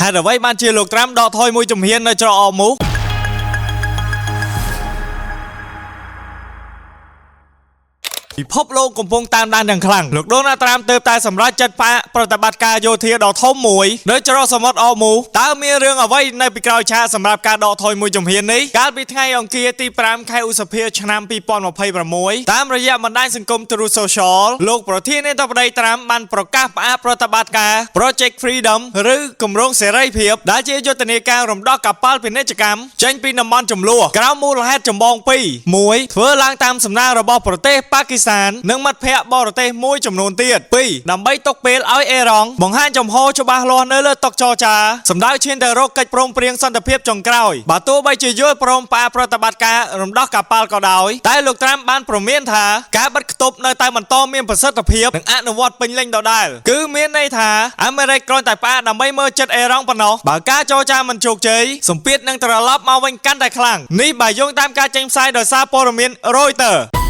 ហេតុអ្វីបានជាលោកត្រាំដកថយមួយជំហាននៅច្រកអមូពិភពលោកកំពុងតាមដានយ៉ាងខ្លាំងលោកដូណាល់ត្រាំទើបតែសម្រេចចាត់ផ្អាកប្រតិបត្តិការយោធាដ៏ធំមួយនៅច្រកសមុទ្រអមូតើមានរឿងអ្វីនៅពីក្រោយឆាកសម្រាប់ការដកថយមួយជំហាននេះកាលពីថ្ងៃអង្គារទី5ខែឧសភាឆ្នាំ2026តាមរយៈបណ្ដាញសង្គម Truth Social លោកប្រធានាធិបតីត្រាំបានប្រកាសផ្អាកប្រតិបត្តិការ Project Freedom ឬគម្រោងសេរីភាពដែលជាយុទ្ធនាការរំដោះកប៉ាល់ពាណិជ្ជកម្មចេញពីតំបន់ចំនួនក្រោមមូលហេតុចម្បងពីរ1ធ្វើឡើងតាមសំណើរបស់ប្រទេសប៉ាគីស្ថាននិងមិត្តភ័ក្តិបរទេសមួយចំនួនទៀត2ដើម្បីទុកពេលឲ្យអេរ៉ង់បង្ហាញចំហច្បាស់លាស់នៅលើតុចរចាសម្ដៅឈានទៅរកកិច្ចព្រមព្រៀងសន្តិភាពចុងក្រោយបើទោះបីជាយល់ព្រមផ្អាកប្រតិបត្តិការរំដោះកប៉ាល់ក៏ដោយតែលោកត្រាំបានព្រមានថាការបិទគប់នៅតែបន្តមានប្រសិទ្ធភាពនិងអនុវត្តពេញលេញដដែលគឺមានន័យថាអាមេរិកគ្រាន់តែផ្អាកដើម្បីមើលចិត្តអេរ៉ង់ប៉ុណ្ណោះបើការចរចាមិនជោគជ័យសម្ពាធនឹងត្រឡប់មកវិញកាន់តែខ្លាំងនេះបើយោងតាមការចេញផ្សាយដោយសារព័ត៌មាន Reuters